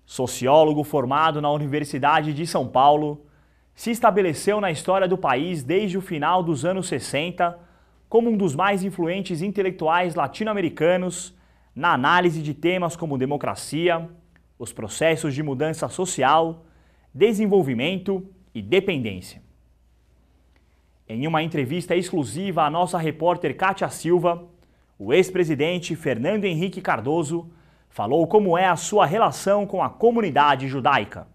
Sociólogo formado na Universidade de São Paulo, se estabeleceu na história do país desde o final dos anos 60 como um dos mais influentes intelectuais latino-americanos na análise de temas como democracia, os processos de mudança social, desenvolvimento e dependência. Em uma entrevista exclusiva à nossa repórter Kátia Silva, o ex-presidente Fernando Henrique Cardoso falou como é a sua relação com a comunidade judaica.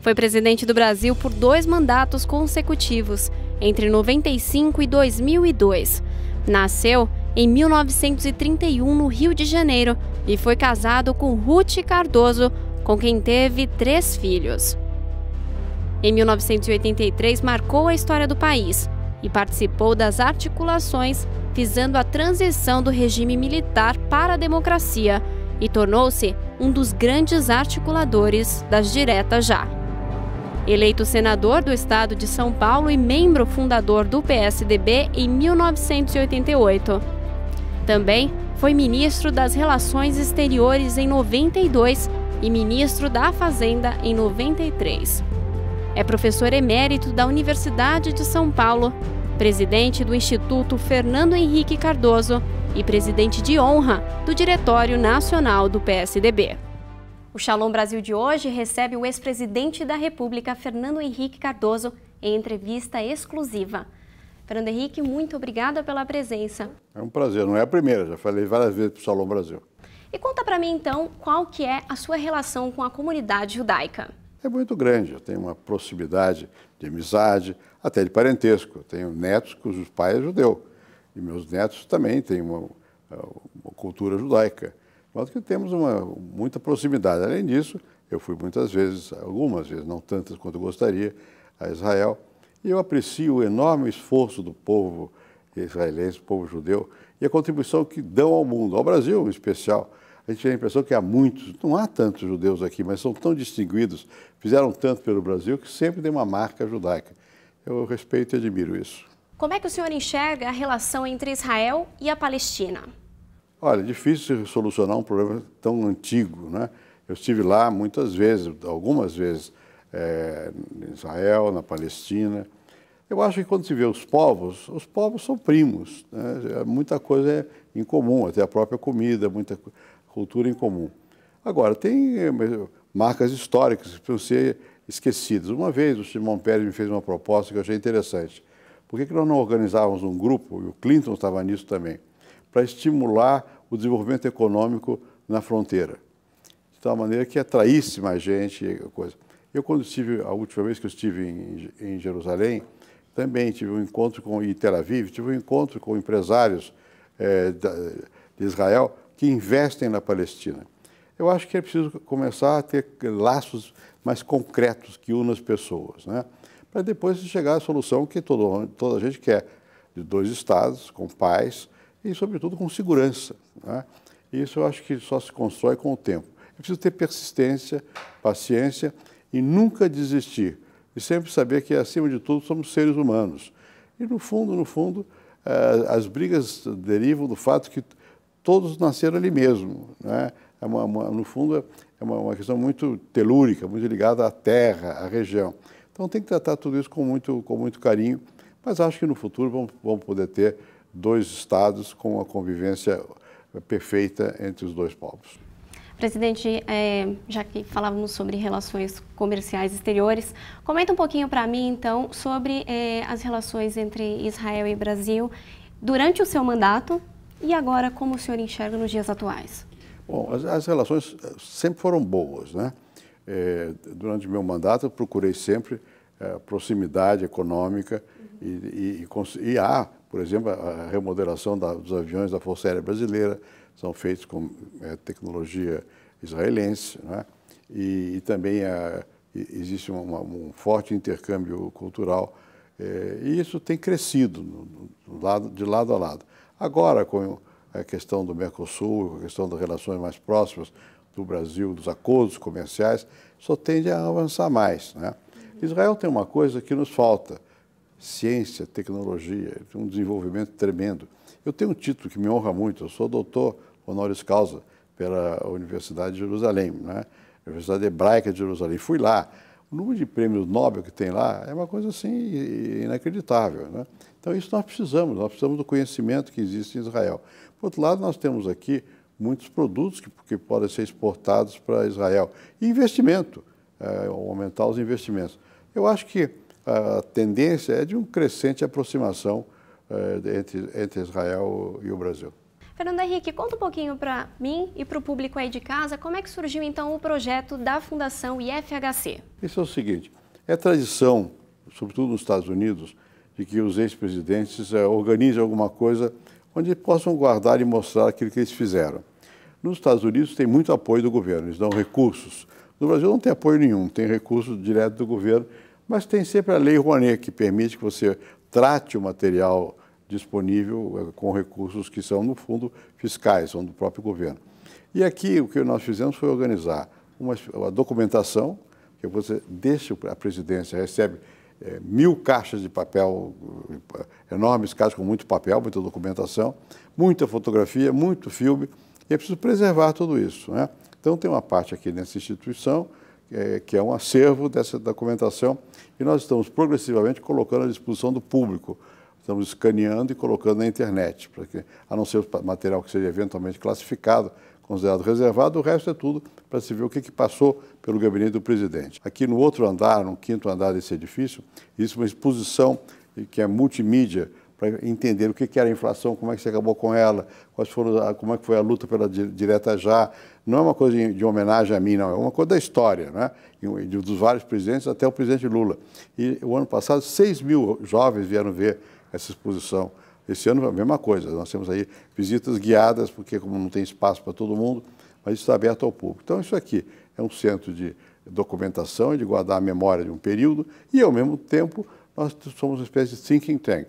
Foi presidente do Brasil por 2 mandatos consecutivos, entre 95 e 2002. Nasceu em 1931 no Rio de Janeiro e foi casado com Ruth Cardoso, com quem teve 3 filhos. Em 1983 marcou a história do país e participou das articulações visando a transição do regime militar para a democracia e tornou-se um dos grandes articuladores das diretas já. Eleito senador do estado de São Paulo e membro fundador do PSDB em 1988. Também foi ministro das Relações Exteriores em 92 e ministro da Fazenda em 93. É professor emérito da Universidade de São Paulo, presidente do Instituto Fernando Henrique Cardoso e presidente de honra do Diretório Nacional do PSDB. O Shalom Brasil de hoje recebe o ex-presidente da República, Fernando Henrique Cardoso, em entrevista exclusiva. Fernando Henrique, muito obrigada pela presença. É um prazer, não é a primeira, já falei várias vezes para o Shalom Brasil. E conta para mim, então, qual que é a sua relação com a comunidade judaica? É muito grande, eu tenho uma proximidade de amizade, até de parentesco. Eu tenho netos cujos pais é judeu, e meus netos também têm uma cultura judaica. De modo que temos muita proximidade. Além disso, eu fui muitas vezes, algumas vezes, não tantas quanto eu gostaria, a Israel, e eu aprecio o enorme esforço do povo israelense, do povo judeu, e a contribuição que dão ao mundo, ao Brasil em especial. A gente tem a impressão que há muitos, não há tantos judeus aqui, mas são tão distinguidos, fizeram tanto pelo Brasil, que sempre tem uma marca judaica. Eu respeito e admiro isso. Como é que o senhor enxerga a relação entre Israel e a Palestina? Olha, é difícil solucionar um problema tão antigo, né? Eu estive lá muitas vezes, algumas vezes, em Israel, na Palestina. Eu acho que quando se vê os povos são primos, né? Muita coisa é em comum, até a própria comida, muita cultura em comum. Agora, tem marcas históricas que precisam ser esquecidas. Uma vez o Shimon Peres me fez uma proposta que eu achei interessante. Por que nós não organizávamos um grupo, e o Clinton estava nisso também, para estimular o desenvolvimento econômico na fronteira, de tal maneira que atraísse mais gente. Eu, quando estive, a última vez que eu estive em Jerusalém, também tive um encontro em Tel Aviv, tive um encontro com empresários de Israel que investem na Palestina. Eu acho que é preciso começar a ter laços mais concretos que unam as pessoas, né? Para depois chegar à solução que toda a gente quer, de 2 estados, com paz, e, sobretudo, com segurança, né? Isso eu acho que só se constrói com o tempo. É preciso ter persistência, paciência e nunca desistir. E sempre saber que, acima de tudo, somos seres humanos. E, no fundo, as brigas derivam do fato que todos nasceram ali mesmo, né? No fundo, é uma questão muito telúrica, muito ligada à terra, à região. Então, tem que tratar tudo isso com muito carinho, mas acho que no futuro vamos poder ter 2 estados com uma convivência perfeita entre os 2 povos. Presidente, já que falávamos sobre relações comerciais exteriores, comenta um pouquinho para mim, então, sobre as relações entre Israel e Brasil durante o seu mandato e agora como o senhor enxerga nos dias atuais. Bom, as relações sempre foram boas, né? Durante o meu mandato, eu procurei sempre proximidade econômica e há, por exemplo, a remodelação dos aviões da Força Aérea Brasileira, são feitos com tecnologia israelense, né? E também existe um forte intercâmbio cultural e isso tem crescido de lado a lado. Agora, com a questão do Mercosul, a questão das relações mais próximas do Brasil, dos acordos comerciais, só tende a avançar mais, né? Israel tem uma coisa que nos falta, ciência, tecnologia, um desenvolvimento tremendo. Eu tenho um título que me honra muito, eu sou doutor honoris causa pela Universidade de Jerusalém, né? Universidade Hebraica de Jerusalém. Fui lá. O número de prêmios Nobel que tem lá é uma coisa assim inacreditável, né? Então isso nós precisamos do conhecimento que existe em Israel. Por outro lado, nós temos aqui muitos produtos que podem ser exportados para Israel. E investimento, aumentar os investimentos. Eu acho que a tendência é de uma crescente aproximação entre Israel e o Brasil. Fernando Henrique, conta um pouquinho para mim e para o público aí de casa, como é que surgiu então o projeto da Fundação IFHC? Isso é o seguinte, é tradição, sobretudo nos Estados Unidos, de que os ex-presidentes organizem alguma coisa onde possam guardar e mostrar aquilo que eles fizeram. Nos Estados Unidos tem muito apoio do governo, eles dão recursos. No Brasil não tem apoio nenhum, tem recurso direto do governo, mas tem sempre a Lei Rouanet, que permite que você trate o material disponível com recursos que são, no fundo, fiscais, são do próprio governo. E aqui o que nós fizemos foi organizar uma documentação, que você deixa a presidência, recebe 1000 caixas de papel, enormes caixas com muito papel, muita documentação, muita fotografia, muito filme, e é preciso preservar tudo isso, né? Então tem uma parte aqui nessa instituição, que é um acervo dessa documentação, e nós estamos progressivamente colocando à disposição do público. Estamos escaneando e colocando na internet, porque, a não ser o material que seja eventualmente classificado, considerado reservado, o resto é tudo para se ver o que passou pelo gabinete do presidente. Aqui no outro andar, no 5º andar desse edifício, existe uma exposição que é multimídia, para entender o que era a inflação, como é que se acabou com ela, como é que foi a luta pela direta já. Não é uma coisa de homenagem a mim, não, é uma coisa da história, né? Dos vários presidentes até o presidente Lula. E o ano passado, 6.000 jovens vieram ver essa exposição. Esse ano a mesma coisa, nós temos aí visitas guiadas, porque como não tem espaço para todo mundo, mas isso está aberto ao público. Então isso aqui é um centro de documentação e de guardar a memória de um período e, ao mesmo tempo, nós somos uma espécie de thinking tank.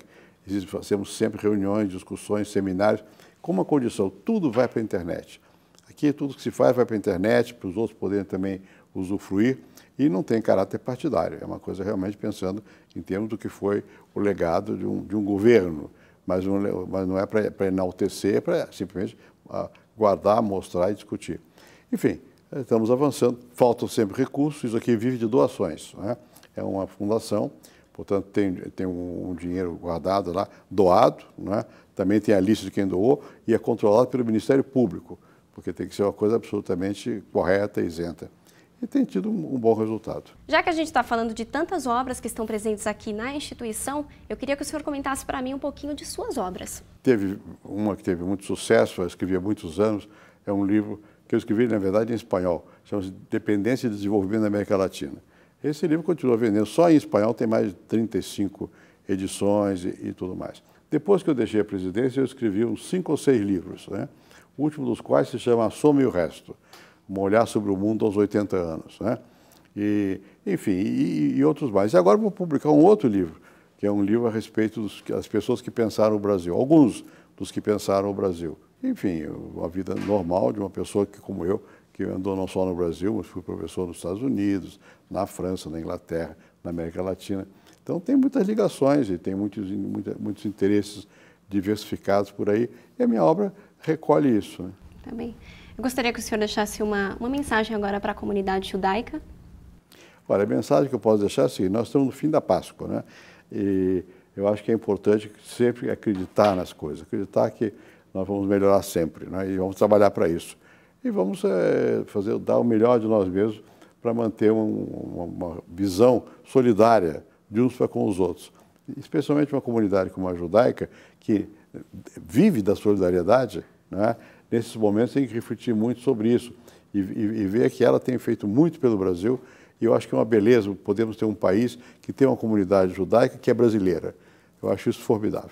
Fazemos sempre reuniões, discussões, seminários, com uma condição, tudo vai para a internet. Aqui tudo que se faz vai para a internet, para os outros poderem também usufruir, e não tem caráter partidário, é uma coisa realmente pensando em termos do que foi o legado de um governo, mas não é para enaltecer, é para simplesmente guardar, mostrar e discutir. Enfim, estamos avançando, faltam sempre recursos, isso aqui vive de doações, né? É uma fundação, portanto tem um dinheiro guardado lá, doado, né? Também tem a lista de quem doou e é controlado pelo Ministério Público, porque tem que ser uma coisa absolutamente correta e isenta. E tem tido um bom resultado. Já que a gente está falando de tantas obras que estão presentes aqui na instituição, eu queria que o senhor comentasse para mim um pouquinho de suas obras. Teve uma que teve muito sucesso, eu escrevi há muitos anos, é um livro que eu escrevi, na verdade, em espanhol, chama-se Dependência e Desenvolvimento da América Latina. Esse livro continua vendendo, só em espanhol tem mais de 35 edições e tudo mais. Depois que eu deixei a presidência, eu escrevi uns 5 ou 6 livros, né? O último dos quais se chama A Soma e o Resto, um olhar sobre o mundo aos 80 anos, né? E, enfim, e outros mais. E agora vou publicar um outro livro, que é um livro a respeito das pessoas que pensaram o Brasil, alguns dos que pensaram o Brasil. Enfim, a vida normal de uma pessoa que, como eu, que andou não só no Brasil, mas fui professor nos Estados Unidos, na França, na Inglaterra, na América Latina. Então tem muitas ligações e tem muitos interesses diversificados por aí, e a minha obra recolhe isso, né? Tá bem. Eu gostaria que o senhor deixasse uma mensagem agora para a comunidade judaica. Olha, a mensagem que eu posso deixar é assim, nós estamos no fim da Páscoa, né? E eu acho que é importante sempre acreditar nas coisas, acreditar que nós vamos melhorar sempre, né? E vamos trabalhar para isso. E vamos dar o melhor de nós mesmos para manter uma visão solidária de uns para com os outros. Especialmente uma comunidade como a judaica, que vive da solidariedade, né? Nesses momentos tem que refletir muito sobre isso e ver que ela tem feito muito pelo Brasil, e eu acho que é uma beleza, podemos ter um país que tem uma comunidade judaica que é brasileira. Eu acho isso formidável.